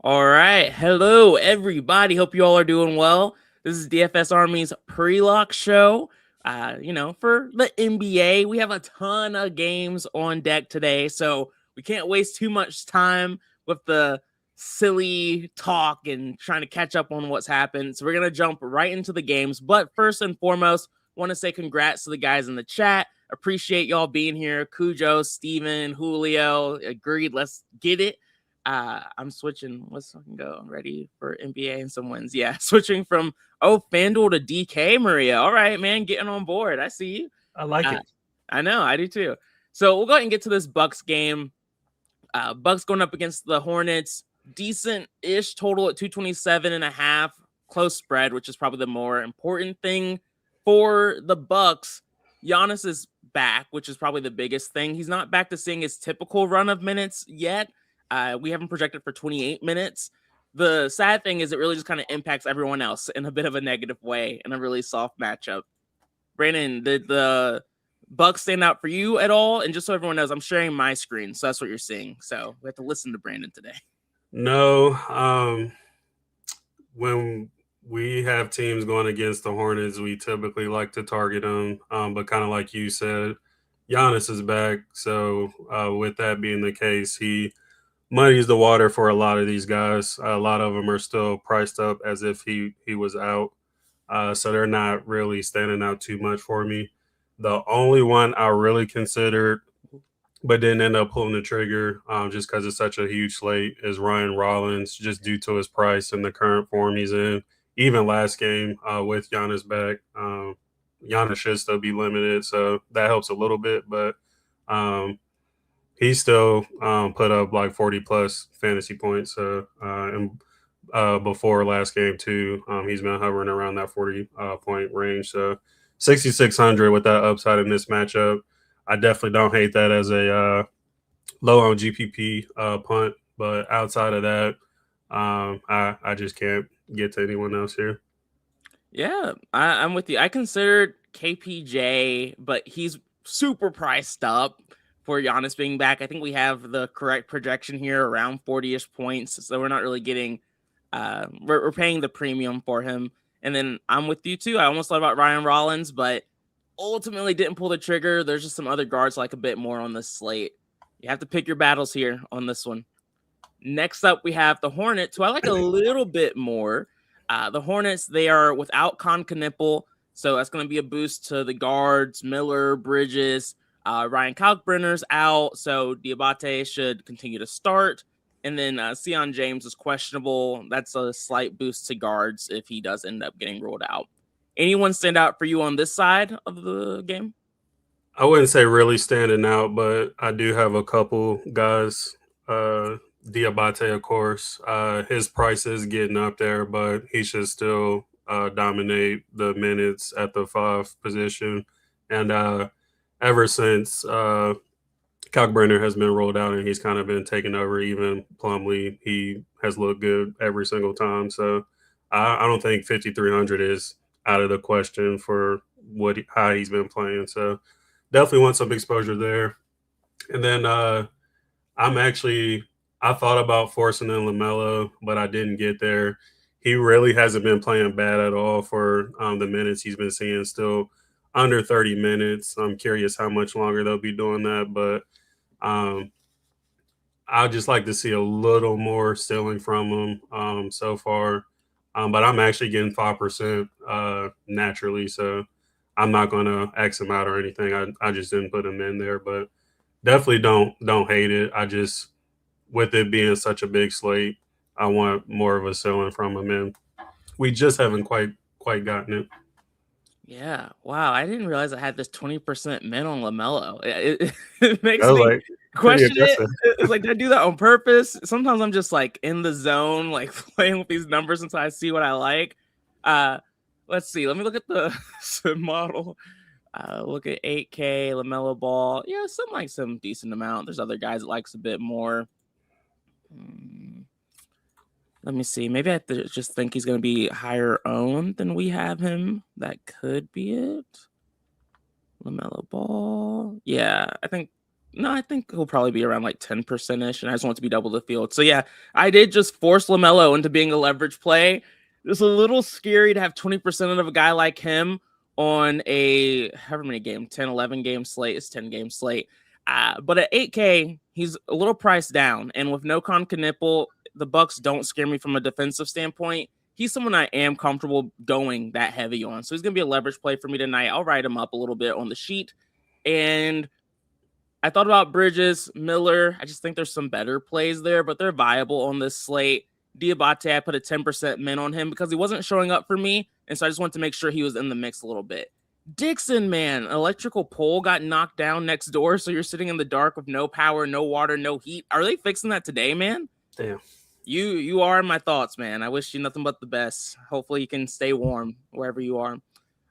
All right. Hello, everybody. Hope you all are doing well. This is DFS Army's pre-lock show. For the NBA, we have a ton of games on deck today, so we can't waste too much time with the silly talk and trying to catch up on what's happened. So we're going to jump right into the games. But first and foremost, want to say congrats to the guys in the chat. Appreciate y'all being here. Cujo, Steven, Julio, agreed. Let's get it. I'm switching. Let's fucking go. I'm ready for NBA and some wins. Yeah, switching from FanDuel to DK, Maria. All right, man, getting on board. I see you. I like it. I know, I do too. So we'll go ahead and get to this Bucks game. Bucks going up against the Hornets. Decent-ish total at 227.5. Close spread, which is probably the more important thing for the Bucks. Giannis is back, which is probably the biggest thing. He's not back to seeing his typical run of minutes yet. We have him projected for 28 minutes. The sad thing is it really just kind of impacts everyone else in a bit of a negative way in a really soft matchup. Brandon, did the Bucks stand out for you at all? And just so everyone knows, I'm sharing my screen, so that's what you're seeing. So we have to listen to Brandon today. No, when we have teams going against the Hornets, we typically like to target them. But kind of like you said, Giannis is back. So with that being the case, he muddies the water for a lot of these guys. A lot of them are still priced up as if he was out. So they're not really standing out too much for me. The only one I really considered but didn't end up pulling the trigger just because it's such a huge slate is Ryan Rollins, just due to his price and the current form he's in. Even last game with Giannis back, Giannis should still be limited, so that helps a little bit. But he still put up like 40-plus fantasy points. And before last game, too, he's been hovering around that 40-point range. So 6,600 with that upside in this matchup. I definitely don't hate that as a low on GPP punt, but outside of that, I just can't get to anyone else here. Yeah, I'm with you. I considered KPJ, but he's super priced up for Giannis being back. I think we have the correct projection here around 40-ish points, so we're not really getting we're paying the premium for him. And then I'm with you too. I almost thought about Ryan Rollins, but ultimately didn't pull the trigger. There's just some other guards like a bit more on this slate. You have to pick your battles here on this one. Next up, we have the Hornets, who I like a little bit more. The Hornets, they are without Knipple, so that's going to be a boost to the guards, Miller, Bridges. Ryan Kalkbrenner's out, so Diabate should continue to start. And then Sion James is questionable. That's a slight boost to guards if he does end up getting ruled out. Anyone stand out for you on this side of the game? I wouldn't say really standing out, but I do have a couple guys. Diabate, of course, his price is getting up there, but he should still dominate the minutes at the 5 position. And ever since Kalkbrenner has been rolled out and he's kind of been taking over, even Plumlee, he has looked good every single time. So I don't think 5,300 is out of the question for how he's been playing. So definitely want some exposure there. And then I thought about forcing in LaMelo, but I didn't get there. He really hasn't been playing bad at all for the minutes he's been seeing, still under 30 minutes. I'm curious how much longer they'll be doing that, but I'd just like to see a little more ceiling from him so far. But I'm actually getting 5% naturally, so I'm not going to X him out or anything. I just didn't put him in there, but definitely don't hate it. I just, with it being such a big slate, I want more of a ceiling from him, and we just haven't quite gotten it. Yeah, wow, I didn't realize I had this 20% min on LaMelo. It makes me question it. It's like, did I do that on purpose? Sometimes I'm just like in the zone, like playing with these numbers until I see what I like. Let's see. Let me look at the model. Look at 8K LaMelo Ball. Yeah, some decent amount. There's other guys that likes a bit more. Let me see. Maybe I have to just think he's going to be higher owned than we have him. That could be it. LaMelo Ball. Yeah, I think No, I think he'll probably be around like 10%-ish, and I just want it to be double the field. So yeah, I did just force LaMelo into being a leverage play. It's a little scary to have 20% of a guy like him on a however many game, 10, 11 game slate. It's 10 game slate. But at 8K, he's a little priced down. And with no con Knipple, the Bucks don't scare me from a defensive standpoint. He's someone I am comfortable going that heavy on. So he's going to be a leverage play for me tonight. I'll write him up a little bit on the sheet. And I thought about Bridges, Miller. I just think there's some better plays there, but they're viable on this slate. Diabate, I put a 10% min on him because he wasn't showing up for me, and so I just wanted to make sure he was in the mix a little bit. Dixon, man, electrical pole got knocked down next door, so you're sitting in the dark with no power, no water, no heat. Are they fixing that today, man? Damn. You are in my thoughts, man. I wish you nothing but the best. Hopefully you can stay warm wherever you are.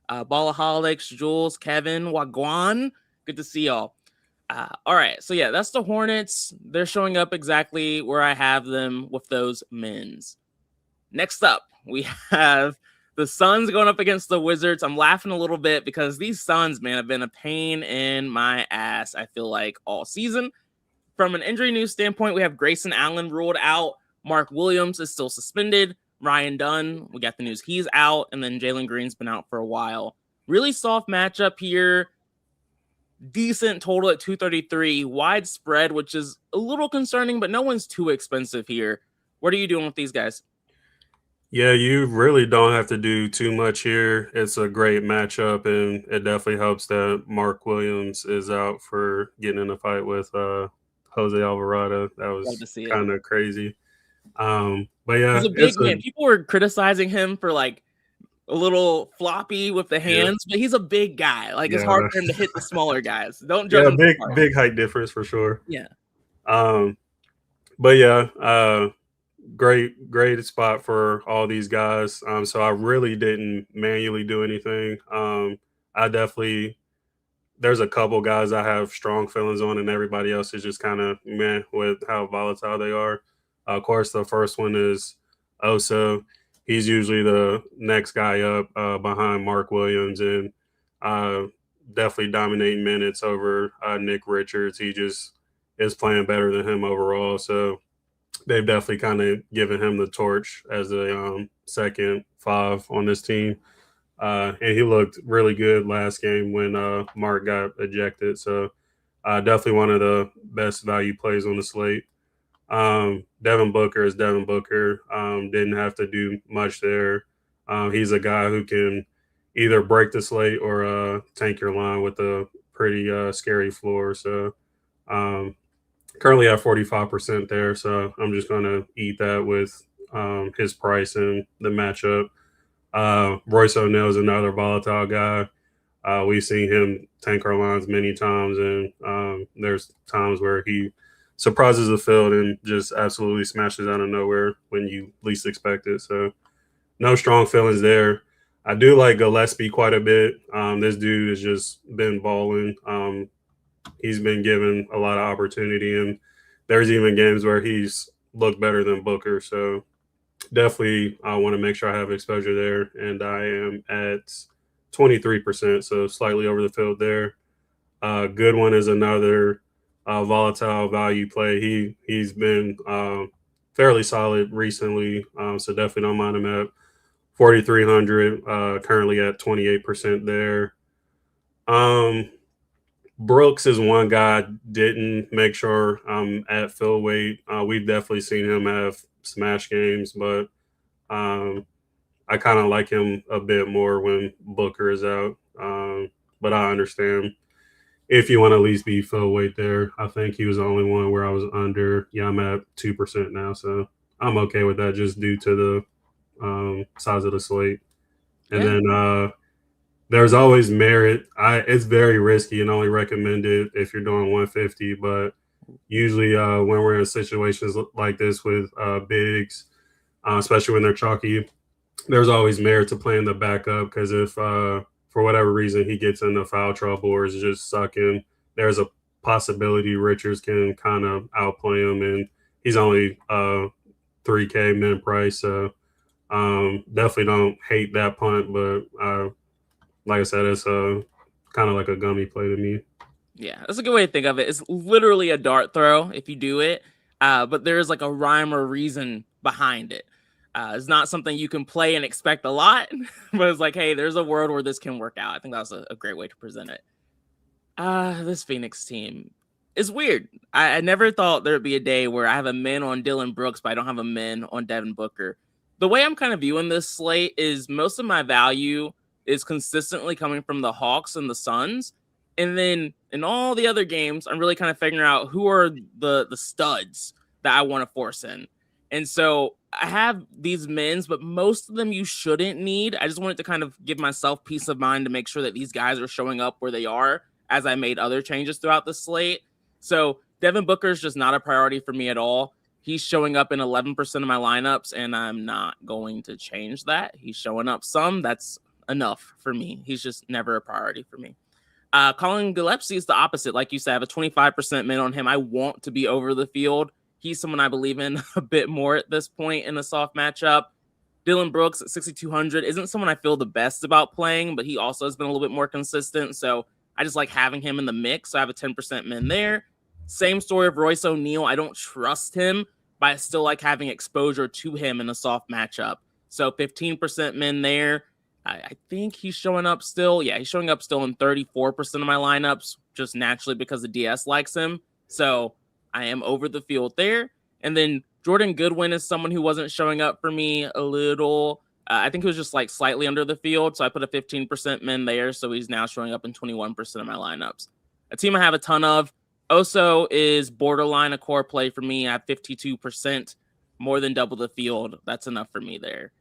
Ballaholics, Jules, Kevin, Wagwan, good to see y'all. All right, so yeah, that's the Hornets. They're showing up exactly where I have them with those mins. Next up, we have the Suns going up against the Wizards. I'm laughing a little bit because these Suns, man, have been a pain in my ass, I feel like, all season. From an injury news standpoint, we have Grayson Allen ruled out. Mark Williams is still suspended. Ryan Dunn, we got the news he's out. And then Jalen Green's been out for a while. Really soft matchup here. Decent total at 233, widespread, which is a little concerning, but no one's too expensive here. What are you doing with these guys? Yeah, you really don't have to do too much here. It's a great matchup, and it definitely helps that Mark Williams is out for getting in a fight with Jose Alvarado. That Love was to see it. kind of crazy. But yeah, He's a big man. People were criticizing him for like a little floppy with the hands, but he's a big guy. Like it's hard for him to hit the smaller guys. Don't judge him. Big height difference for sure. Yeah. But yeah, great spot for all these guys. So I really didn't manually do anything. I definitely there's a couple guys I have strong feelings on, and everybody else is just kind of meh with how volatile they are. Of course, the first one is Oso. He's usually the next guy up behind Mark Williams, and definitely dominating minutes over Nick Richards. He just is playing better than him overall. So they've definitely kind of given him the torch as a second five on this team. And he looked really good last game when Mark got ejected. So definitely one of the best value plays on the slate. Devin Booker is Devin Booker. Didn't have to do much there. He's a guy who can either break the slate or tank your line with a pretty scary floor. So currently at 45% there. So I'm just going to eat that with his price and the matchup. Royce O'Neal is another volatile guy. We've seen him tank our lines many times, and there's times where he surprises the field and just absolutely smashes out of nowhere when you least expect it. So no strong feelings there. I do like Gillespie quite a bit. This dude has just been balling. He's been given a lot of opportunity, and there's even games where he's looked better than Booker. So definitely I want to make sure I have exposure there, and I am at 23%, so slightly over the field there. Good one is another volatile value play. He's been fairly solid recently, so definitely don't mind him at 4,300. Currently at 28% there. Brooks is one guy I didn't make sure at fill weight. We've definitely seen him have smash games, but I kind of like him a bit more when Booker is out. But I understand if you want to at least be full weight there. I think he was the only one where I was under. Yeah, I'm at 2% now, so I'm okay with that just due to the size of the slate. And then there's always merit. It's very risky and only recommended if you're doing 150, but usually when we're in situations like this with bigs, especially when they're chalky, there's always merit to playing the backup because if for whatever reason he gets into foul trouble or is just sucking, there's a possibility Richards can kind of outplay him, and he's only 3K min price. So definitely don't hate that punt, but like I said, it's kind of like a gummy play to me. Yeah, that's a good way to think of it. It's literally a dart throw if you do it, but there's like a rhyme or reason behind it. It's not something you can play and expect a lot, but it's like, hey, there's a world where this can work out. I think that was a great way to present it. This Phoenix team is weird. I never thought there'd be a day where I have a min on Dylan Brooks, but I don't have a min on Devin Booker. The way I'm kind of viewing this slate is most of my value is consistently coming from the Hawks and the Suns. And then in all the other games, I'm really kind of figuring out who are the studs that I want to force in. And so I have these mins, but most of them you shouldn't need. I just wanted to kind of give myself peace of mind to make sure that these guys are showing up where they are as I made other changes throughout the slate. So Devin Booker is just not a priority for me at all. He's showing up in 11% of my lineups, and I'm not going to change that. He's showing up some. That's enough for me. He's just never a priority for me. Colin Gillespie is the opposite. Like you said, I have a 25% min on him. I want to be over the field. He's someone I believe in a bit more at this point in a soft matchup. Dylan Brooks at 6,200 isn't someone I feel the best about playing, but he also has been a little bit more consistent. So I just like having him in the mix. So I have a 10% min there. Same story of Royce O'Neal. I don't trust him, but I still like having exposure to him in a soft matchup. So 15% min there. I think he's showing up still. Yeah, he's showing up still in 34% of my lineups, just naturally because the DS likes him. So I am over the field there. And then Jordan Goodwin is someone who wasn't showing up for me a little. I think he was just like slightly under the field. So I put a 15% min there. So he's now showing up in 21% of my lineups. A team I have a ton of. Oso is borderline a core play for me. I have 52%, more than double the field. That's enough for me there.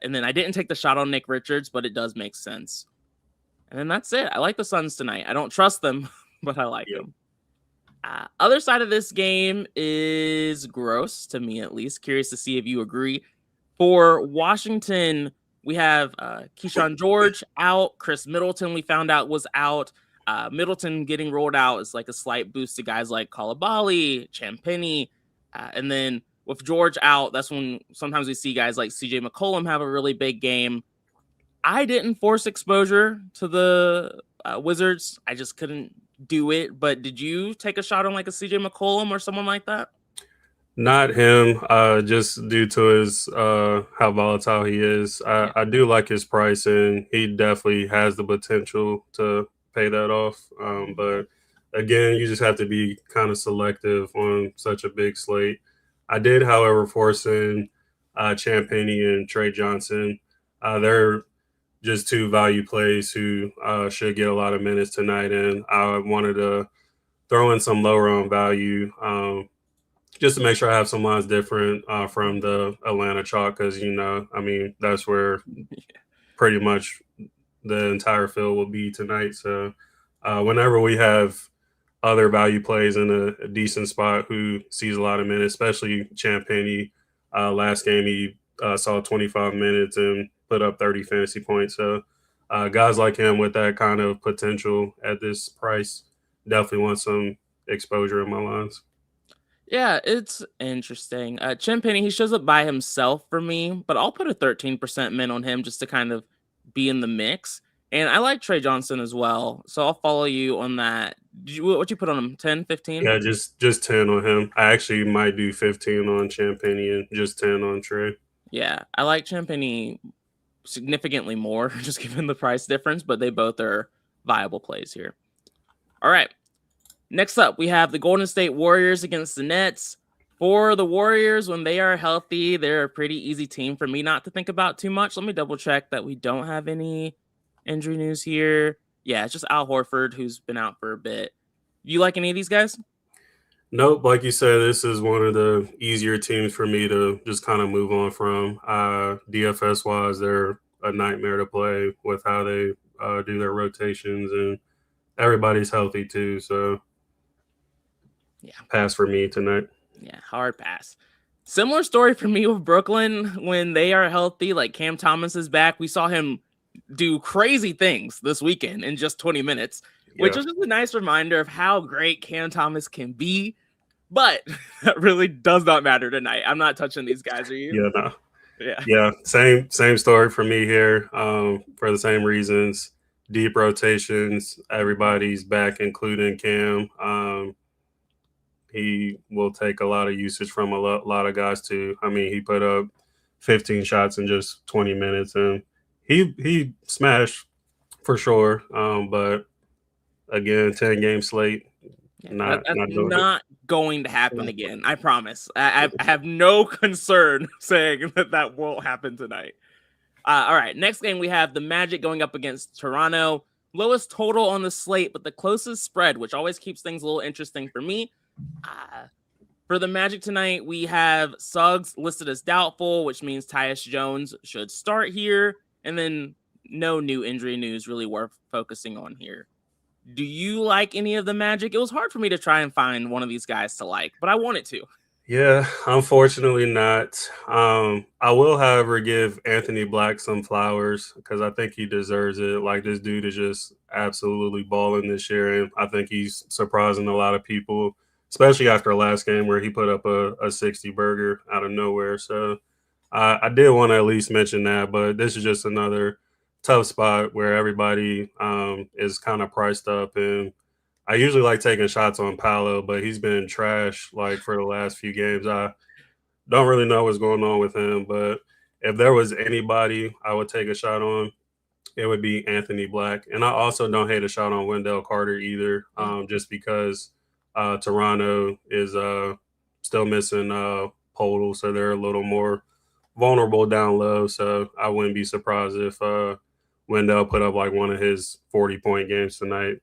And then I didn't take the shot on Nick Richards, but it does make sense. And then that's it. I like the Suns tonight. I don't trust them, but I like them. Other side of this game is gross to me, at least. Curious to see if you agree. For Washington, we have Keyshawn George out. Chris Middleton, we found out, was out. Middleton getting rolled out is like a slight boost to guys like Coulibaly, Champagnie. And then with George out, that's when sometimes we see guys like CJ McCollum have a really big game. I didn't force exposure to the Wizards. I just couldn't do it. But did you take a shot on like a CJ McCollum or someone like that? Not him, just due to his how volatile he is. I do like his price, and he definitely has the potential to pay that off. But again, you just have to be kind of selective on such a big slate. I did, however, force in Champagnie and Trey Johnson. They're just two value plays who should get a lot of minutes tonight, and I wanted to throw in some lower on value. Just to make sure I have some lines different from the Atlanta chalk, because that's where pretty much the entire field will be tonight. So whenever we have other value plays in a decent spot who sees a lot of minutes, especially Champagnie, last game he saw 25 minutes and put up 30 fantasy points. So guys like him with that kind of potential at this price definitely want some exposure in my lines. Yeah, it's interesting. Champagnie, he shows up by himself for me, but I'll put a 13% min on him just to kind of be in the mix. And I like Trey Johnson as well, so I'll follow you on that. What you put on him? 10, 15? Yeah, just 10 on him. I actually might do 15 on Champagnie and just 10 on Trey. Yeah, I like Champagnie significantly more, just given the price difference, but they both are viable plays here. All right. Next up, we have the Golden State Warriors against the Nets. For the Warriors, when they are healthy, they're a pretty easy team for me not to think about too much. Let me double check that we don't have any injury news here. Yeah, it's just Al Horford, who's been out for a bit. You like any of these guys? Nope, like you said, this is one of the easier teams for me to just kind of move on from. DFS wise, they're a nightmare to play with how they do their rotations, and everybody's healthy too. So, yeah, pass for me tonight. Yeah, hard pass. Similar story for me with Brooklyn when they are healthy. Like Cam Thomas is back. We saw him do crazy things this weekend in just 20 minutes, which was just a nice reminder of how great Cam Thomas can be. But that really does not matter tonight. I'm not touching these guys. Are you? Yeah, no. Yeah. Same story for me here. For the same reasons. deep rotations. Everybody's back, including Cam. He will take a lot of usage from a lot of guys too. I mean, he put up 15 shots in just 20 minutes, and he smashed for sure. But again, 10-game slate, Yeah, that's not doing it. not going to happen again. I promise. I have no concern saying that won't happen tonight. All right, next game we have the Magic going up against Toronto. Lowest total on the slate, but the closest spread, which always keeps things a little interesting for me. For the Magic tonight, we have Suggs listed as doubtful, which means Tyus Jones should start here. And then no new injury news really worth focusing on here. Do you like any of the Magic? It was hard for me to try and find one of these guys to like, but I wanted to. Yeah, unfortunately not. I will, however, give Anthony Black some flowers because I think he deserves it. Like, this dude is just absolutely balling this year, and I think he's surprising a lot of people, especially after last game where he put up a 60 burger out of nowhere. So I did want to at least mention that, but this is just another tough spot where everybody is kind of priced up, and I usually like taking shots on Paolo, but he's been trash like for the last few games. I don't really know what's going on with him, but if there was anybody I would take a shot on, it would be Anthony Black. And I also don't hate a shot on Wendell Carter either, just because Toronto is still missing Podol, so they're a little more vulnerable down low. So I wouldn't be surprised if Wendell put up like one of his 40-point games tonight.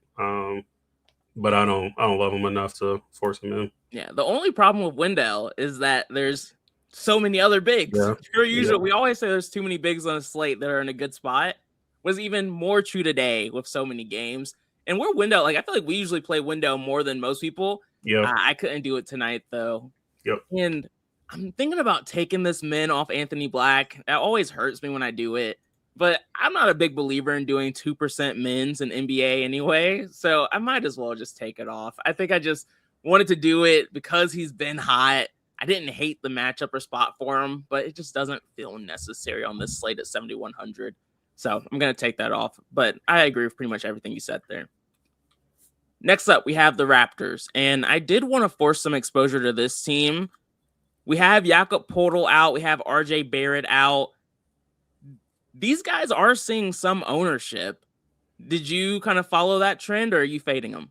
But I don't love him enough to force him in. Yeah, the only problem with Wendell is that there's so many other bigs. Yeah. We always say there's too many bigs on a slate that are in a good spot. Was even more true today with so many games. And we're Wendell, like I feel like we usually play Wendell more than most people. Yeah. I couldn't do it tonight though. Yep. And I'm thinking about taking this min off Anthony Black. That always hurts me when I do it. But I'm not a big believer in doing 2% mins in NBA anyway, so I might as well just take it off. I think I just wanted to do it because he's been hot. I didn't hate the matchup or spot for him, but it just doesn't feel necessary on this slate at 7,100. So I'm going to take that off, but I agree with pretty much everything you said there. Next up, we have the Raptors, and I did want to force some exposure to this team. We have Jakob Poeltl out. We have RJ Barrett out. These guys are seeing some ownership. Did you kind of follow that trend, or are you fading them?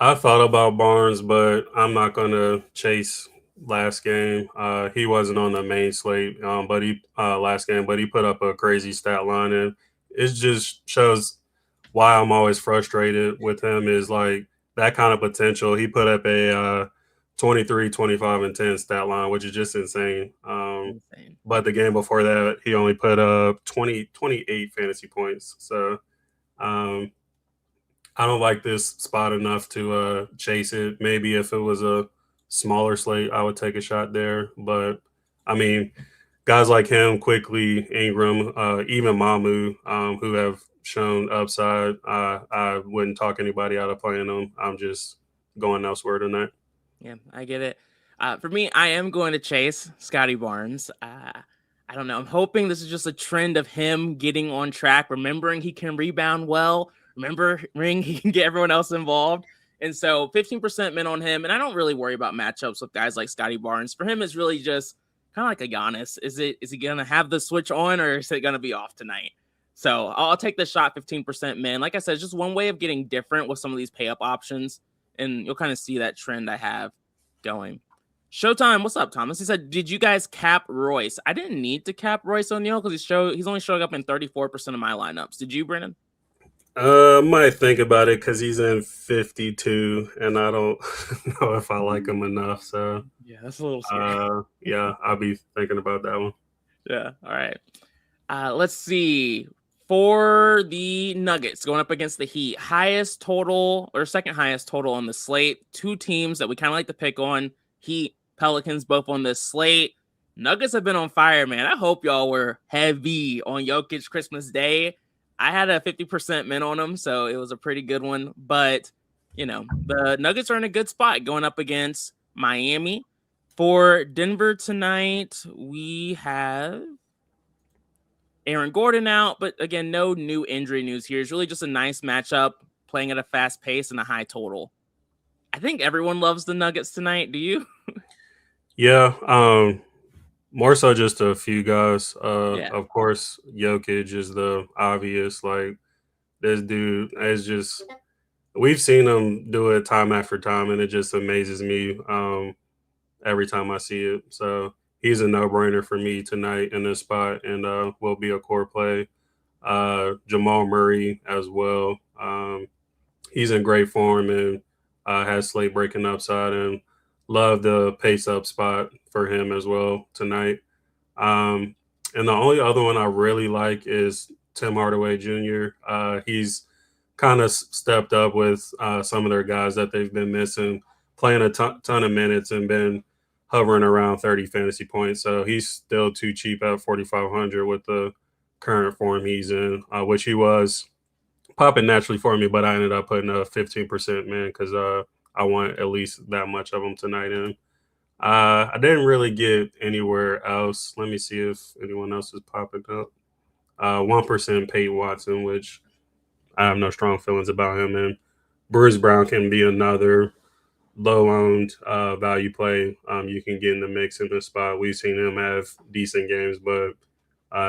I thought about Barnes, but I'm not going to chase last game. He wasn't on the main slate, but he last game, but he put up a crazy stat line, and it just shows why I'm always frustrated with him is like that kind of potential. He put up a 23, 25, and 10 stat line, which is just insane. Insane. But the game before that, he only put up 28 fantasy points. So I don't like this spot enough to chase it. Maybe if it was a smaller slate, I would take a shot there. But, I mean, guys like him, Quickly, Ingram, even Mamu, who have shown upside, I wouldn't talk anybody out of playing them. I'm just going elsewhere tonight. Yeah, I get it. For me, I am going to chase Scotty Barnes. I don't know. I'm hoping this is just a trend of him getting on track, remembering he can rebound well, remembering he can get everyone else involved. And so 15% min on him. And I don't really worry about matchups with guys like Scotty Barnes. For him, it's really just kind of like a Giannis. Is he going to have the switch on, or is it going to be off tonight? So I'll take the shot 15% min. Like I said, it's just one way of getting different with some of these pay up options. And you'll kind of see that trend I have going. Showtime, what's up, Thomas? He said, did you guys cap Royce? I didn't need to cap Royce O'Neal because he's only showing up in 34% of my lineups. Did you, Brennan? Might think about it because he's in 52, and I don't know if I like him enough. So yeah, that's a little scary. Yeah, I'll be thinking about that one. Yeah, all right. Let's see. For the Nuggets going up against the Heat, highest total or second highest total on the slate. Two teams that we kind of like to pick on. Heat, Pelicans, both on this slate. Nuggets have been on fire, man. I hope y'all were heavy on Jokic Christmas Day. I had a 50% min on them, so it was a pretty good one. But, the Nuggets are in a good spot going up against Miami. For Denver tonight, we have Aaron Gordon out, but again, no new injury news here. It's really just a nice matchup, playing at a fast pace and a high total. I think everyone loves the Nuggets tonight. Do you? Yeah, more so just a few guys. Yeah. Of course, Jokic is the obvious. Like this dude is just we've seen him do it time after time, and it just amazes me every time I see it. So he's a no brainer for me tonight in this spot, and will be a core play. Jamal Murray as well. He's in great form and has slate breaking upside, and love the pace up spot for him as well tonight. Um, and the only other one I really like is Tim Hardaway Jr. He's kind of stepped up with some of their guys that they've been missing, playing a ton of minutes and been hovering around 30 fantasy points. So he's still too cheap at 4,500 with the current form he's in, which he was popping naturally for me, but I ended up putting a 15% man because I want at least that much of them tonight in. I didn't really get anywhere else. Let me see if anyone else is popping up. 1% Peyton Watson, which I have no strong feelings about him. And Bruce Brown can be another low owned value play. You can get in the mix in this spot. We've seen him have decent games, but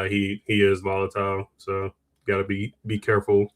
he is volatile. So got to be careful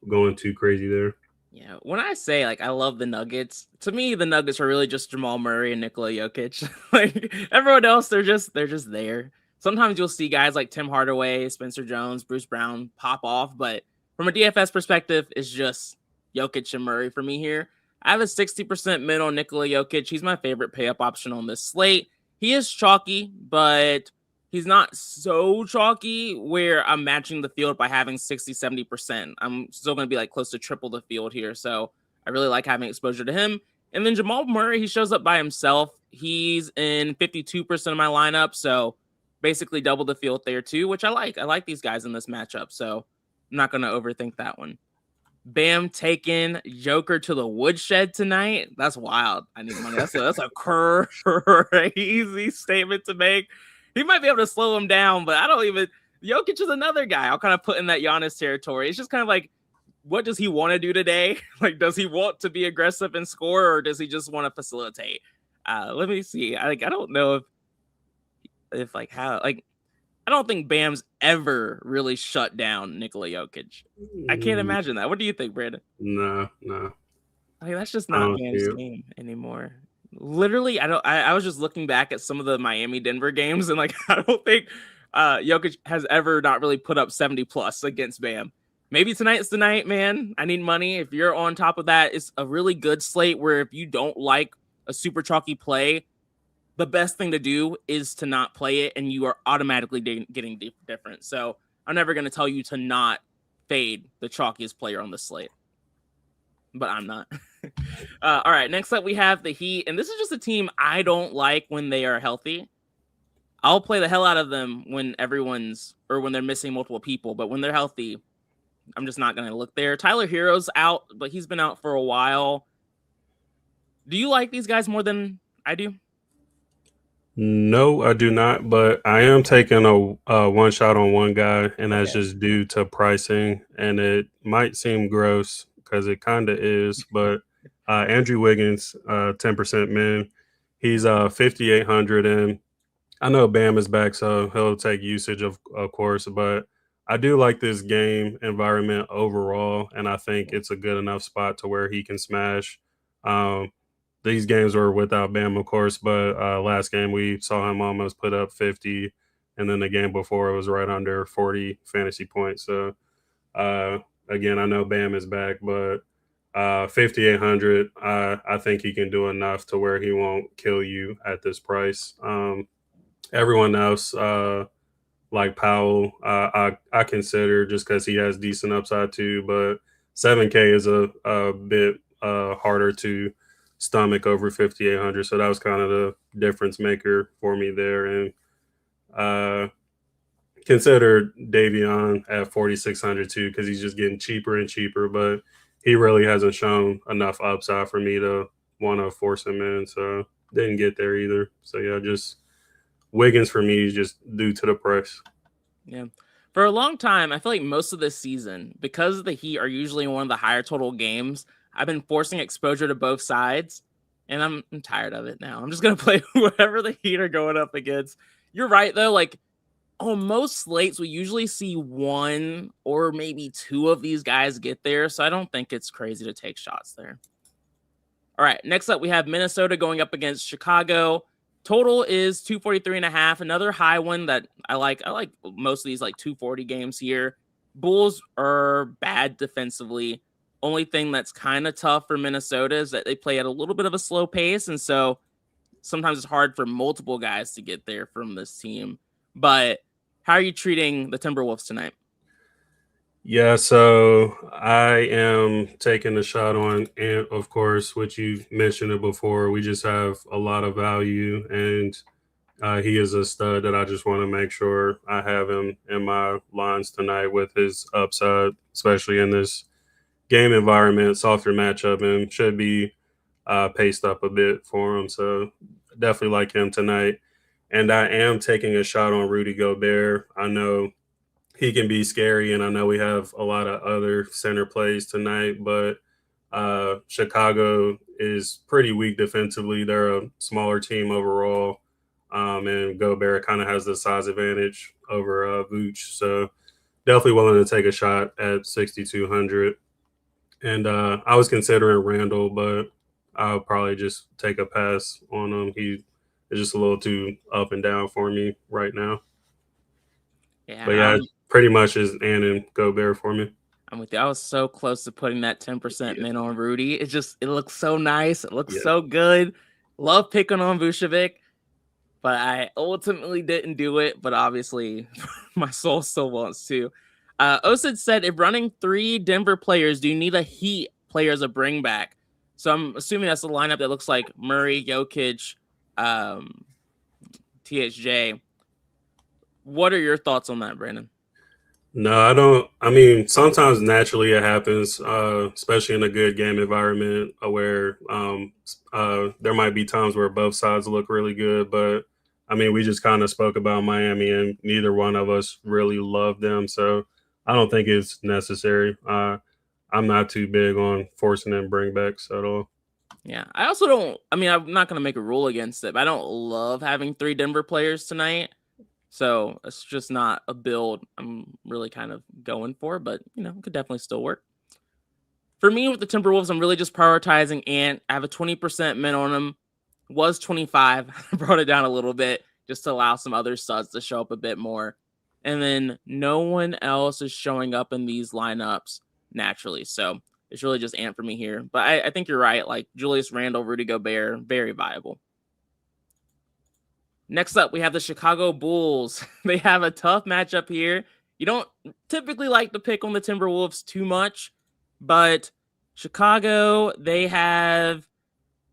going too crazy there. Yeah, when I say like I love the Nuggets, to me the Nuggets are really just Jamal Murray and Nikola Jokic. Like everyone else, they're just there. Sometimes you'll see guys like Tim Hardaway, Spencer Jones, Bruce Brown pop off, but from a DFS perspective, it's just Jokic and Murray for me here. I have a 60% mid on Nikola Jokic. He's my favorite pay up option on this slate. He is chalky, but he's not so chalky where I'm matching the field by having 60-70%. I'm still going to be like close to triple the field here. So I really like having exposure to him. And then Jamal Murray, he shows up by himself. He's in 52% of my lineup. So basically double the field there too, which I like. I like these guys in this matchup. So I'm not going to overthink that one. Bam taking Joker to the woodshed tonight. That's wild. I need money. That's a crazy statement to make. He might be able to slow him down, but I don't even. Jokic is another guy. I'll kind of put in that Giannis territory. It's just kind of like, what does he want to do today? Like, does he want to be aggressive and score, or does he just want to facilitate? Let me see. I don't know if like how like I don't think Bam's ever really shut down Nikola Jokic. I can't Mm, imagine that. What do you think, Brandon? no, no, Like that's just I not don't see Bam's it. game anymore. Literally, I don't. I was just looking back at some of the Miami Denver games, and like I don't think Jokic has ever not really put up 70 plus against Bam. Maybe tonight's the night, man. I need money. If you're on top of that, it's a really good slate where if you don't like a super chalky play, the best thing to do is to not play it, and you are automatically getting different. So I'm never going to tell you to not fade the chalkiest player on the slate, but I'm not. All right, next up we have the Heat, and this is just a team I don't like when they are healthy. I'll play the hell out of them when when they're missing multiple people, but when they're healthy, I'm just not going to look there. Tyler Hero's out, but he's been out for a while. Do you like these guys more than I do? No, I do not. But I am taking a one shot on one guy, and that's Okay. just due to pricing. And it might seem gross because it kind of is. But Andrew Wiggins, 10% min, he's 5,800, and I know Bam is back, so he'll take usage of course. But I do like this game environment overall, and I think it's a good enough spot to where he can smash. Um, these games were without Bam, of course, but last game we saw him almost put up 50, and then the game before it was right under 40 fantasy points. So uh, again, I know Bam is back, but 5,800, I think he can do enough to where he won't kill you at this price. Everyone else, like Powell, I consider just because he has decent upside too, but 7K is a bit harder to stomach over 5,800. So that was kind of the difference maker for me there. And uh, consider Davion at 4,600 too, because he's just getting cheaper and cheaper, but he really hasn't shown enough upside for me to want to force him in. So didn't get there either. So yeah, just Wiggins for me is just due to the price. Yeah. For a long time, I feel like most of this season, because the Heat are usually one of the higher total games, I've been forcing exposure to both sides, and I'm tired of it now. I'm just gonna play whoever the Heat are going up against. You're right though, like on most slates, we usually see one or maybe two of these guys get there, so I don't think it's crazy to take shots there. All right, next up we have Minnesota going up against Chicago. Total is 243.5. Another high one that I like. I like most of these like 240 games here. Bulls are bad defensively. Only thing that's kind of tough for Minnesota is that they play at a little bit of a slow pace, and so sometimes it's hard for multiple guys to get there from this team. But how are you treating the Timberwolves tonight? Yeah, so I am taking a shot on Ant, of course, which you mentioned it before. We just have a lot of value, and he is a stud that I just want to make sure I have him in my lines tonight with his upside, especially in this game environment, softer matchup, and should be paced up a bit for him. So definitely like him tonight. And I am taking a shot on Rudy Gobert. I know he can be scary, and I know we have a lot of other center plays tonight, but Chicago is pretty weak defensively. They're a smaller team overall, and Gobert kind of has the size advantage over Vooch. So definitely willing to take a shot at 6,200. And I was considering Randall, but I'll probably just take a pass on him. He is just a little too up and down for me right now. But Yeah, yeah, pretty much is Ann and Gobert for me. I'm with you. I was so close to putting that 10% Yeah, min on Rudy. It looks so nice. It looks yeah. so good. Love picking on Vucevic, but I ultimately didn't do it. But obviously, my soul still wants to. Osid said, if running 3 Denver players, do you need a Heat player as a bring back? So I'm assuming that's the lineup that looks like Murray, Jokic, um, THJ. What are your thoughts on that, Brandon? No, I don't. I mean, sometimes naturally it happens, especially in a good game environment where there might be times where both sides look really good. But I mean, we just kind of spoke about Miami, and neither one of us really love them. So I don't think it's necessary. I'm not too big on forcing in bringbacks at all. Yeah, I also don't. I mean, I'm not gonna make a rule against it, but I don't love having 3 Denver players tonight. So it's just not a build I'm really kind of going for, but it could definitely still work. For me with the Timberwolves, I'm really just prioritizing Ant. I have a 20% min on him. Was 25. I brought it down a little bit just to allow some other studs to show up a bit more. And then no one else is showing up in these lineups naturally. So it's really just Ant for me here. But I think you're right. Like Julius Randle, Rudy Gobert, very viable. Next up, we have the Chicago Bulls. They have a tough matchup here. You don't typically like to pick on the Timberwolves too much, but Chicago, they have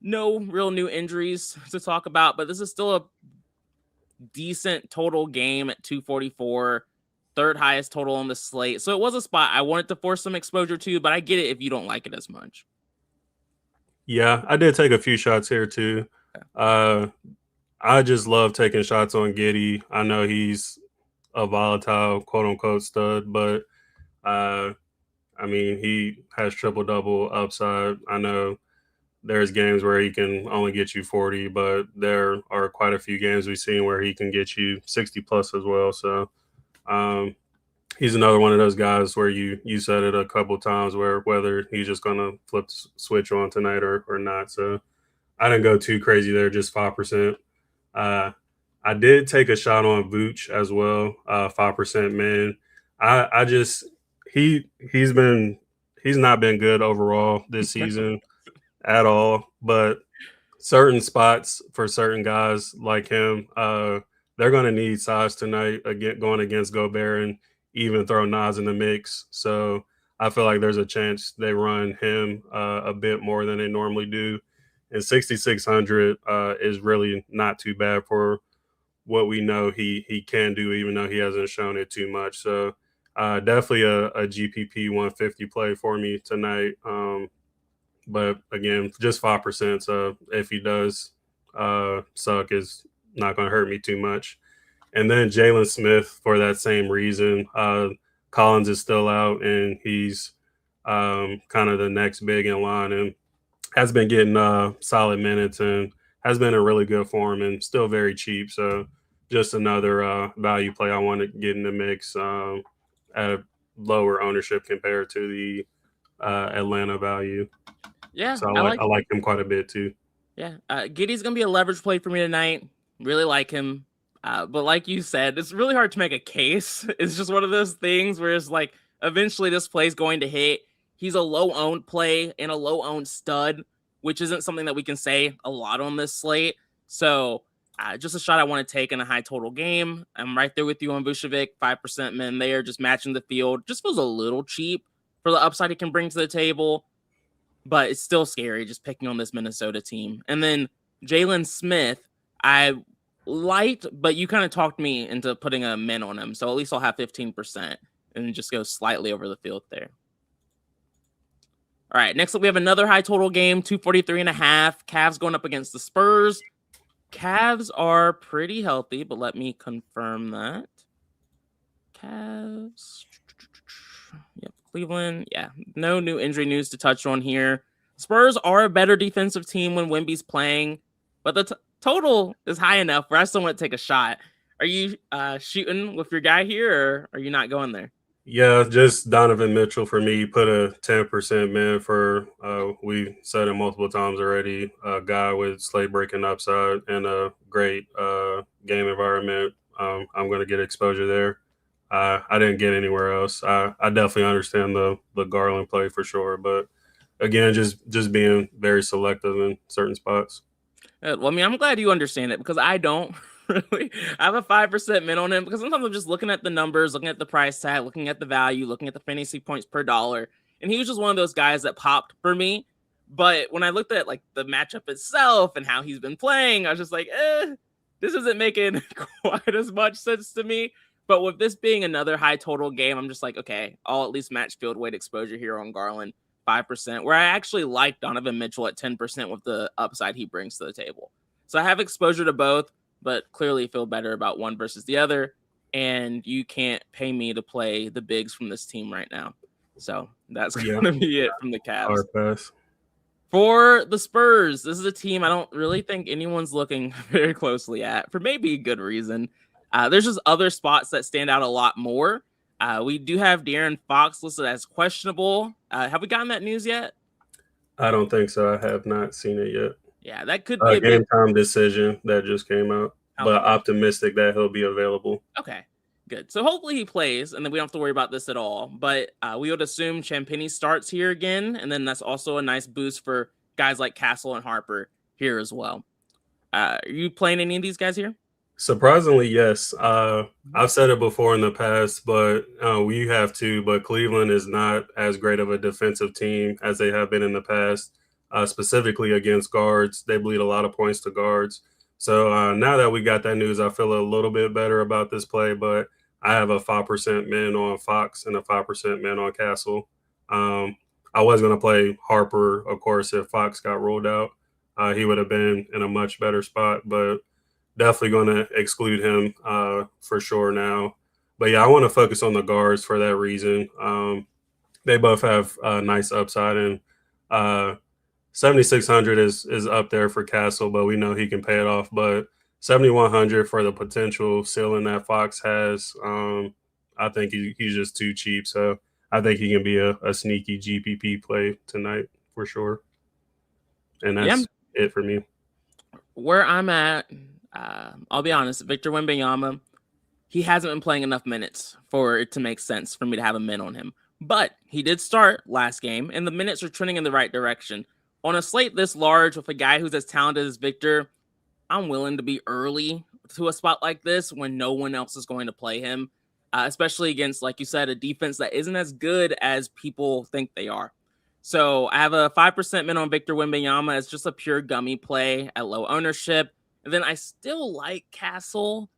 no real new injuries to talk about, but this is still a decent total game at 244, third highest total on the slate. So it was a spot I wanted to force some exposure to, but I get it if you don't like it as much. Yeah, I did take a few shots here too. Uh, I just love taking shots on Giddy. I know he's a volatile quote unquote stud, but uh, I mean he has triple double upside. I know there's games where he can only get you 40, but there are quite a few games we've seen where he can get you 60 plus as well. So um, he's another one of those guys where you said it a couple times where whether he's just gonna flip the switch on tonight or not. So I didn't go too crazy there, just 5%. I did take a shot on Vooch as well, 5% man. I just he's not been good overall this season at all, but certain spots for certain guys like him, they're going to need size tonight again going against Gobert and even throw Nas in the mix. So I feel like there's a chance they run him a bit more than they normally do. And 6,600 is really not too bad for what we know he can do, even though he hasn't shown it too much. So definitely a GPP 150 play for me tonight. But again, just 5%. So if he does suck, is not going to hurt me too much. And then Jalen Smith for that same reason. Collins is still out, and he's kind of the next big in line, and has been getting solid minutes and has been in really good form and still very cheap. So just another value play I want to get in the mix at a lower ownership compared to the Atlanta value. Yeah, So I like I like him quite a bit too. Yeah, Giddy's gonna be a leverage play for me tonight. Really like him, but like you said, it's really hard to make a case. It's just one of those things where it's like eventually this play's going to hit. He's a low owned play and a low owned stud, which isn't something that we can say a lot on this slate. So just a shot I want to take in a high total game. I'm right there with you on Vucevic, 5% min there, just matching the field. Just feels a little cheap for the upside he can bring to the table, but it's still scary just picking on this Minnesota team. And then Jalen Smith, I liked, but you kind of talked me into putting a min on him. So at least I'll have 15% and just go slightly over the field there. All right, next up we have another high total game, 243.5. Cavs going up against the Spurs. Cavs are pretty healthy, but let me confirm that. Cavs. Yep, Cleveland. Yeah, no new injury news to touch on here. Spurs are a better defensive team when Wemby's playing, but the total is high enough where I still want to take a shot. Are you shooting with your guy here, or are you not going there? Yeah, just Donovan Mitchell for me. Put a 10% man for, we said it multiple times already, a guy with slate breaking upside and a great game environment. I'm going to get exposure there. I didn't get anywhere else. I definitely understand the Garland play for sure, but again, just being very selective in certain spots. Well, I mean, I'm glad you understand it because I don't really. I have a 5% min on him because sometimes I'm just looking at the numbers, looking at the price tag, looking at the value, looking at the fantasy points per dollar. And he was just one of those guys that popped for me. But when I looked at like the matchup itself and how he's been playing, I was just like, this isn't making quite as much sense to me. But with this being another high total game, I'm just like, okay, I'll at least match field weight exposure here on Garland. 5%, where I actually like Donovan Mitchell at 10% with the upside he brings to the table. So I have exposure to both, but clearly feel better about one versus the other. And you can't pay me to play the bigs from this team right now. So that's going to be it from the Cavs. Hard pass. For the Spurs, this is a team I don't really think anyone's looking very closely at for maybe a good reason. There's just other spots that stand out a lot more. We do have De'Aaron Fox listed as questionable. Have we gotten that news yet? I don't think so. I have not seen it yet. Yeah, that could be a game time decision that just came out, but okay. Optimistic that he'll be available. Okay, good. So hopefully he plays, and then we don't have to worry about this at all. But we would assume Champagnie starts here again, and then that's also a nice boost for guys like Castle and Harper here as well. Are you playing any of these guys here? Surprisingly, yes. I've said it before in the past, but we have to. But Cleveland is not as great of a defensive team as they have been in the past, specifically against guards. They bleed a lot of points to guards. So now that we got that news, I feel a little bit better about this play. But I have a 5% min on Fox and a 5% min on Castle. I was going to play Harper, of course, if Fox got ruled out. He would have been in a much better spot, but definitely going to exclude him for sure now. But yeah, I want to focus on the guards for that reason. They both have nice upside, and 7,600 is up there for Castle, but we know he can pay it off. But 7,100 for the potential ceiling that Fox has, I think he's just too cheap. So I think he can be a sneaky GPP play tonight for sure. And that's it for me. Where I'm at, I'll be honest, Victor Wembanyama, he hasn't been playing enough minutes for it to make sense for me to have a min on him. But he did start last game, and the minutes are trending in the right direction. On a slate this large with a guy who's as talented as Victor, I'm willing to be early to a spot like this when no one else is going to play him, especially against, like you said, a defense that isn't as good as people think they are. So I have a 5% min on Victor Wembanyama. It's just a pure gummy play at low ownership. And then I still like Castle.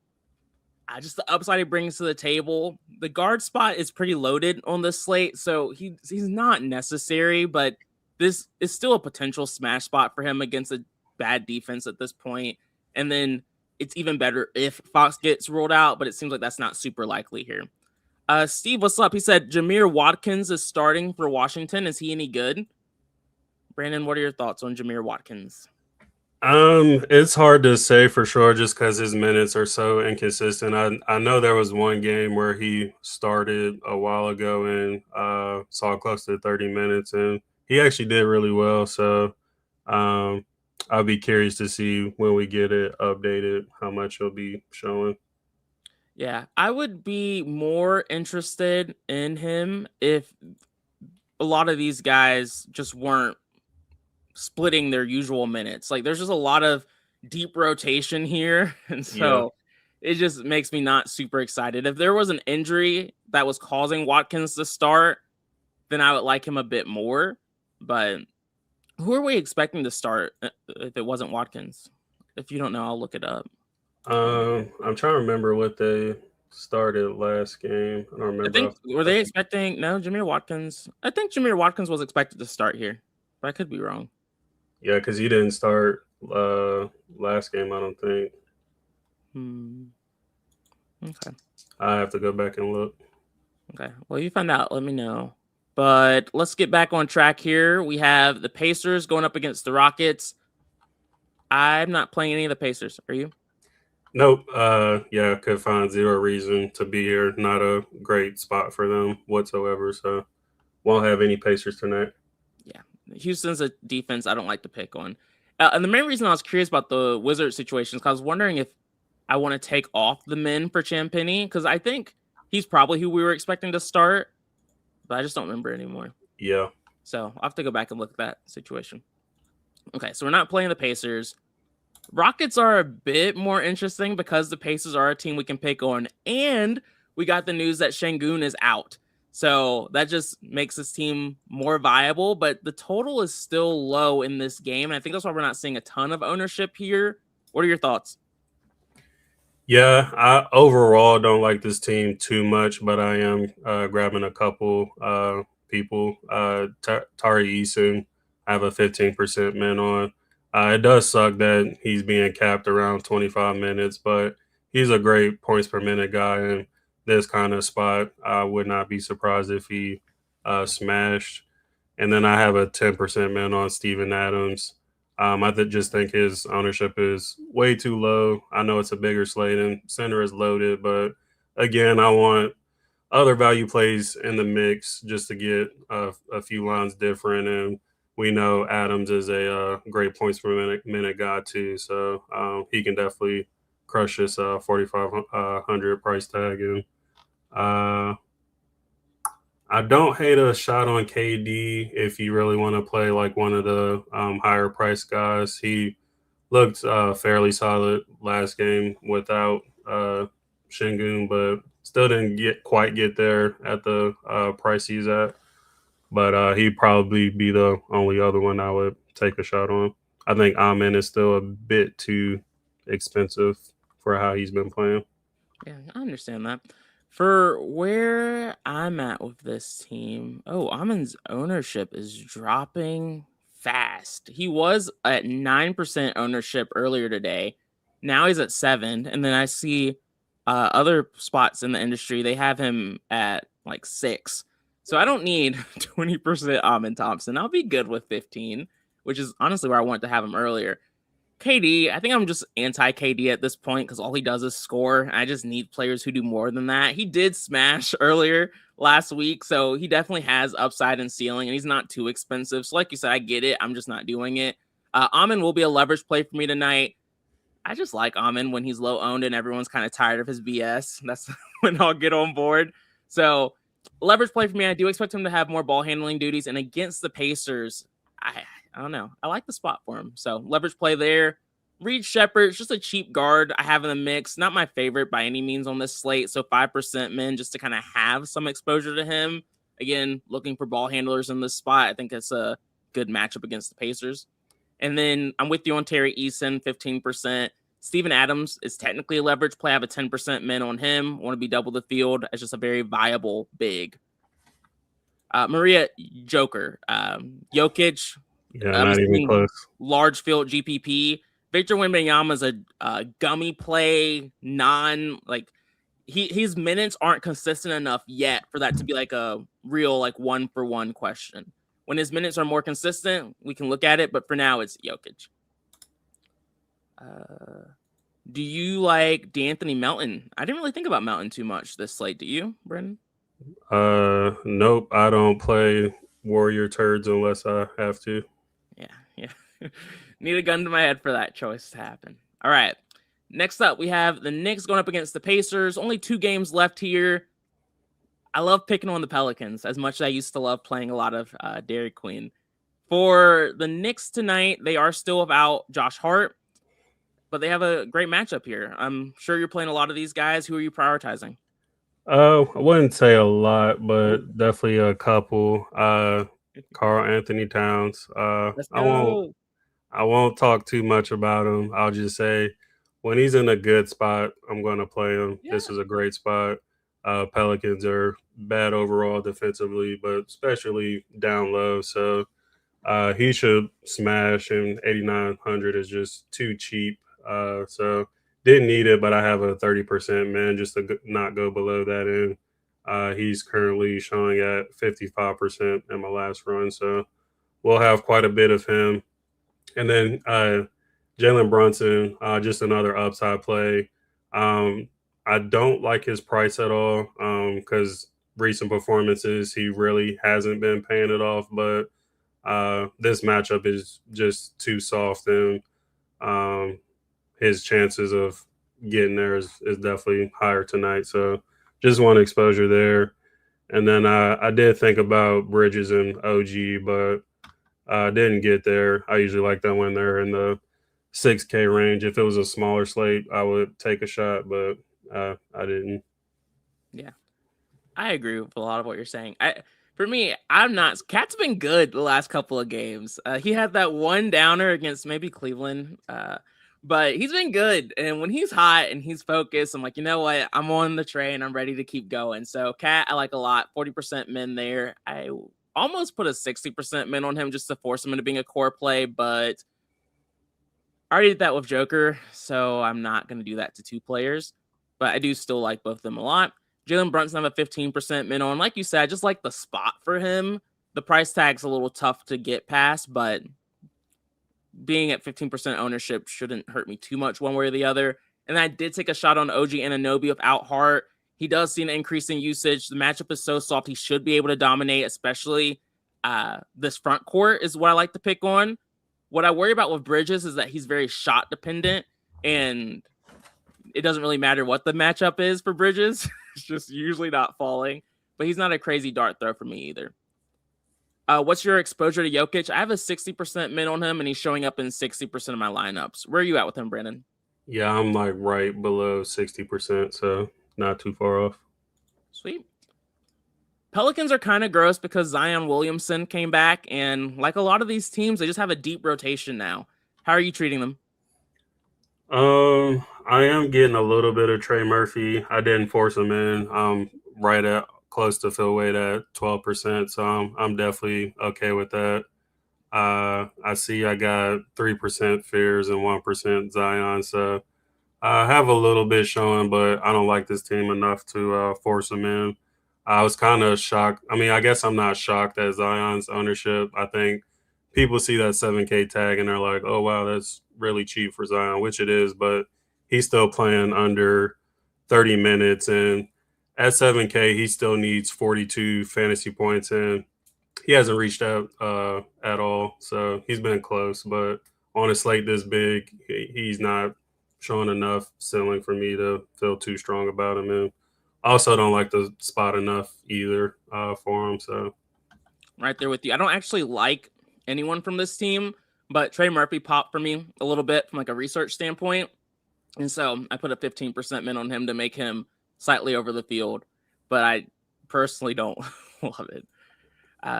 Just the upside he brings to the table. The guard spot is pretty loaded on this slate, so he's not necessary, but this is still a potential smash spot for him against a bad defense at this point. And then it's even better if Fox gets ruled out, but it seems like that's not super likely here. Steve, what's up? He said Jameer Watkins is starting for Washington. Is he any good? Brandon, what are your thoughts on Jameer Watkins? It's hard to say for sure just because his minutes are so inconsistent. I know there was one game where he started a while ago and saw close to 30 minutes, and he actually did really well. So um, I'll be curious to see when we get it updated how much he'll be showing. Yeah, I would be more interested in him if a lot of these guys just weren't splitting their usual minutes. Like there's just a lot of deep rotation here. And Yeah. so it just makes me not super excited. If there was an injury that was causing Watkins to start, then I would like him a bit more. But who are we expecting to start if it wasn't Watkins? If you don't know, I'll look it up. I'm trying to remember what they started last game. I don't I remember. think were they expecting Jameer Watkins? I think Jameer Watkins was expected to start here, but I could be wrong. Yeah, because he didn't start last game, I don't think. Okay. I have to go back and look. Okay. Well, you find out. Let me know. But let's get back on track here. We have the Pacers going up against the Rockets. I'm not playing any of the Pacers. Are you? Nope. Yeah, could find zero reason to be here. Not a great spot for them whatsoever. So won't have any Pacers tonight. Yeah. Houston's a defense I don't like to pick on. And the main reason I was curious about the Wizard situation is because I was wondering if I want to take off the men for Champagny, because I think he's probably who we were expecting to start, but I just don't remember anymore. Yeah. So I'll have to go back and look at that situation. Okay, so we're not playing the Pacers. Rockets are a bit more interesting because the Pacers are a team we can pick on, and we got the news that Şengün is out. So that just makes this team more viable, but the total is still low in this game, and I think that's why we're not seeing a ton of ownership here. What are your thoughts? Yeah, I overall don't like this team too much, but I am grabbing a couple people. Tari Eason, I have a 15% min on. It does suck that he's being capped around 25 minutes, but he's a great points per minute guy. In this kind of spot, I would not be surprised if he smashed. And then I have a 10% min on Steven Adams. Just think his ownership is way too low. I know it's a bigger slate and center is loaded, but again, I want other value plays in the mix just to get a few lines different. And we know Adams is a great points per minute guy too, so he can definitely crush this 4,500 price tag. And I don't hate a shot on KD if you really want to play like one of the higher price guys. He looked fairly solid last game without Şengün, but still didn't quite get there at the price he's at. But he'd probably be the only other one I would take a shot on. I think Amin is still a bit too expensive for how he's been playing. Yeah, I understand that. For where I'm at with this team, Amin's ownership is dropping fast. He was at 9% ownership earlier today. Now he's at 7. And then I see other spots in the industry, they have him at like 6. So I don't need 20% Amin Thompson. I'll be good with 15, which is honestly where I wanted to have him earlier. KD, I think I'm just anti-KD at this point because all he does is score. I just need players who do more than that. He did smash earlier last week, so he definitely has upside and ceiling, and he's not too expensive. So like you said, I get it. I'm just not doing it. Amin will be a leverage play for me tonight. I just like Amin when he's low-owned and everyone's kind of tired of his BS. That's when I'll get on board. So leverage play for me. I do expect him to have more ball handling duties, and against the Pacers, I don't know. I like the spot for him. So leverage play there. Reed Shepherd's just a cheap guard I have in the mix. Not my favorite by any means on this slate. So 5% men just to kind of have some exposure to him. Again, looking for ball handlers in this spot. I think it's a good matchup against the Pacers. And then I'm with you on Terry Eason, 15%. Steven Adams is technically a leverage play. I have a 10% min on him. Want to be double the field as just a very viable big. Maria Joker. Jokic. Yeah, I'm not even assuming close. large field GPP. Victor Wembanyama is a gummy play, his minutes aren't consistent enough yet for that to be like a real like 1-for-1 question. When his minutes are more consistent, we can look at it, but for now it's Jokic. Do you like D'Anthony Melton? I didn't really think about Melton too much this slate. Do you, Brendan? Nope. I don't play Warrior turds unless I have to. Yeah. Need a gun to my head for that choice to happen. All right. Next up, we have the Knicks going up against the Pacers. Only 2 games left here. I love picking on the Pelicans as much as I used to love playing a lot of Dairy Queen. For the Knicks tonight, they are still without Josh Hart, but they have a great matchup here. I'm sure you're playing a lot of these guys. Who are you prioritizing? I wouldn't say a lot, but definitely a couple. Carl Anthony Towns. Let's I won't go. I won't talk too much about him. I'll just say when he's in a good spot, I'm going to play him. Yeah. This is a great spot. Pelicans are bad overall defensively, but especially down low. So he should smash, and 8,900 is just too cheap. So didn't need it, but I have a 30% man just to not go below that end. He's currently showing at 55% in my last run. So we'll have quite a bit of him. And then Jalen Brunson, just another upside play. I don't like his price at all because recent performances, he really hasn't been paying it off. But this matchup is just too soft, and his chances of getting there is definitely higher tonight. So just one exposure there. And then I did think about Bridges and OG, but didn't get there. I usually like that when they're in the 6K range. If it was a smaller slate, I would take a shot, but I didn't. Yeah. I agree with a lot of what you're saying. For me, I'm not. Cat's been good the last couple of games. He had that one downer against maybe Cleveland, but he's been good. And when he's hot and he's focused, I'm like, you know what? I'm on the train. I'm ready to keep going. So Cat, I like a lot. 40% min there. I almost put a 60% min on him just to force him into being a core play, but I already did that with Joker, so I'm not going to do that to 2 players. But I do still like both of them a lot. Jalen Brunson have a 15% min on. Like you said, I just like the spot for him. The price tag's a little tough to get past, but being at 15% ownership shouldn't hurt me too much one way or the other. And I did take a shot on OG Anunoby without Hart. He does see an increase in usage. The matchup is so soft, he should be able to dominate, especially this front court is what I like to pick on. What I worry about with Bridges is that he's very shot dependent, and it doesn't really matter what the matchup is for Bridges. It's just usually not falling, but he's not a crazy dart throw for me either. What's your exposure to Jokic? I have a 60% min on him, and he's showing up in 60% of my lineups. Where are you at with him, Brandon? Yeah, I'm like right below 60%, so not too far off. Sweet. Pelicans are kind of gross because Zion Williamson came back, and like a lot of these teams, they just have a deep rotation now. How are you treating them? I am getting a little bit of Trey Murphy. I didn't force him in. Right at close to fill weight at 12%, so I'm definitely okay with that. I see I got 3% Fears and 1% Zion, so I have a little bit showing, but I don't like this team enough to force him in. I was kind of shocked. I mean, I guess I'm not shocked at Zion's ownership. I think people see that 7K tag and they're like, oh, wow, that's really cheap for Zion, which it is, but he's still playing under 30 minutes. And at 7K, he still needs 42 fantasy points, and he hasn't reached out at all. So he's been close, but on a slate this big, he's not showing enough ceiling for me to feel too strong about him. And I also don't like the spot enough either for him. So Right there with you. I don't actually like anyone from this team, but Trey Murphy popped for me a little bit from like a research standpoint. And so I put a 15% min on him to make him slightly over the field, but I personally don't love it.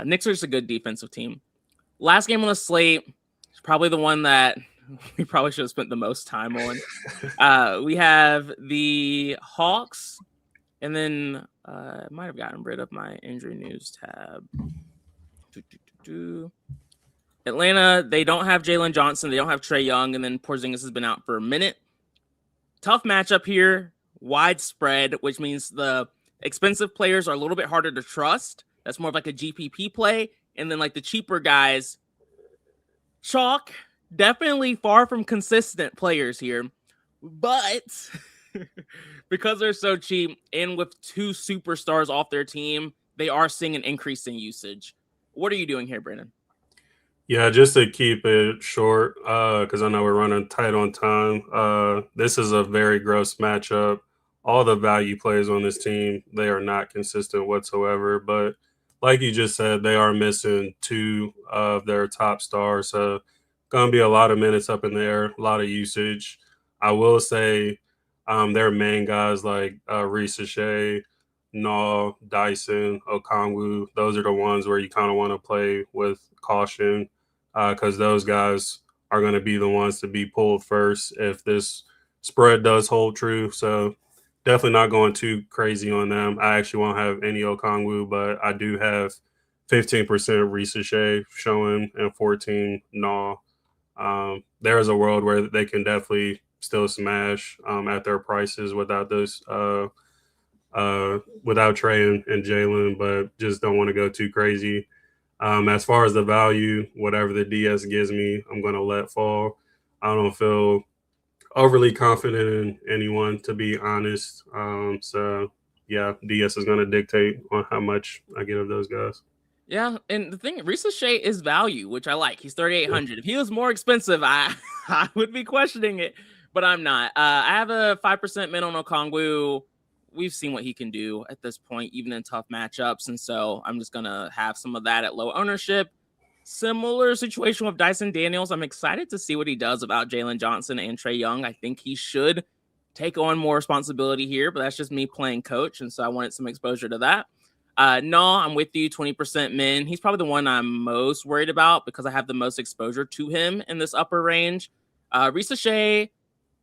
Knicks are just a good defensive team. Last game on the slate is probably the one that we probably should have spent the most time on. We have the Hawks, and then I might have gotten rid of my injury news tab. Atlanta, they don't have Jalen Johnson. They don't have Trae Young. And then Porzingis has been out for a minute. Tough matchup here. Widespread, which means the expensive players are a little bit harder to trust. That's more of like a GPP play. And then like the cheaper guys, chalk, definitely far from consistent players here. But because they're so cheap and with two superstars off their team, they are seeing an increase in usage. What are you doing here, Brandon? Yeah, just to keep it short, because I know we're running tight on time. This is a very gross matchup. All the value plays on this team, they are not consistent whatsoever. But like you just said, they are missing two of their top stars. So going to be a lot of minutes up in there, a lot of usage. I will say their main guys like Reese Shea, Naw, Dyson, Okongwu, those are the ones where you kind of want to play with caution because those guys are going to be the ones to be pulled first if this spread does hold true. So definitely not going too crazy on them. I actually won't have any Okongwu, but I do have 15% Reese Shea showing and 14 Naw. There is a world where they can definitely still smash at their prices without this without Trae and Jalen, but just don't want to go too crazy. As far as the value, whatever the DS gives me, I'm going to let fall. I don't feel overly confident in anyone, to be honest. So, yeah, DS is going to dictate on how much I get of those guys. Yeah, and the thing, Reese Shea is value, which I like. He's 3,800. If he was more expensive, I would be questioning it, but I'm not. I have a 5% min on Okongwu. We've seen what he can do at this point, even in tough matchups, and so I'm just gonna have some of that at low ownership. Similar situation with Dyson Daniels. I'm excited to see what he does about Jalen Johnson and Trae Young. I think he should take on more responsibility here, but that's just me playing coach, and so I wanted some exposure to that. No, I'm with you, 20% min. He's probably the one I'm most worried about because I have the most exposure to him in this upper range. Reese Shea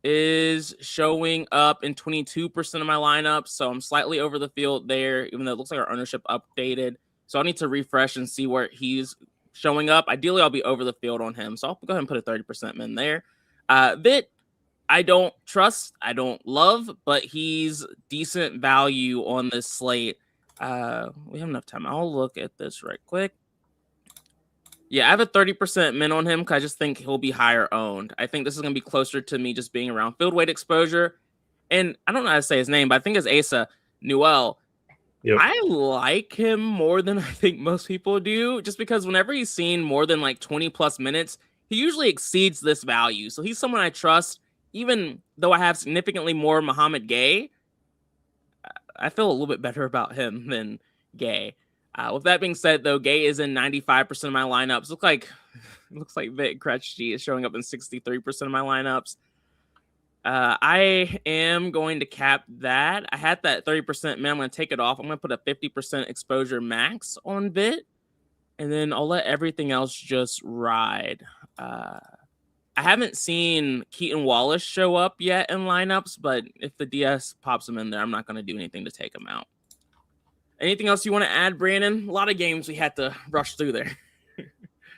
is showing up in 22% of my lineup, so I'm slightly over the field there, even though it looks like our ownership updated. So I need to refresh and see where he's showing up. Ideally, I'll be over the field on him, so I'll go ahead and put a 30% min there. Vit, I don't trust, I don't love, but he's decent value on this slate. We have enough time. I'll look at this right quick. Yeah, I have a 30% min on him because I just think he'll be higher owned. I think this is going to be closer to me just being around field weight exposure. And I don't know how to say his name, but I think it's Asa Newell. Yep. I like him more than I think most people do, just because whenever he's seen more than like 20 plus minutes, he usually exceeds this value. So he's someone I trust, even though I have significantly more Muhammad Gay. I feel a little bit better about him than Gay. With that being said, though, Gay is in 95% of my lineups. Looks like Vic Krejci is showing up in 63% of my lineups. I am going to cap that. I had that 30%. Man, I'm going to take it off. I'm going to put a 50% exposure max on Vit, and then I'll let everything else just ride. I haven't seen Keaton Wallace show up yet in lineups, but if the DS pops him in there, I'm not going to do anything to take him out. Anything else you want to add, Brandon? A lot of games we had to rush through there.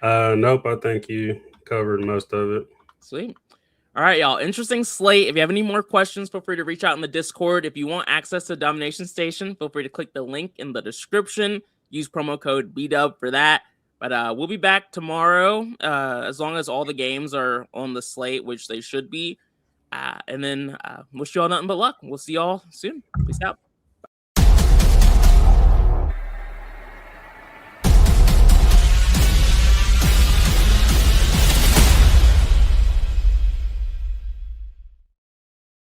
Nope, I think you covered most of it. Sweet. All right, y'all. Interesting slate. If you have any more questions, feel free to reach out in the Discord. If you want access to Domination Station, feel free to click the link in the description. Use promo code BDUB for that. But we'll be back tomorrow as long as all the games are on the slate, which they should be. And then wish you all nothing but luck. We'll see y'all soon. Peace out.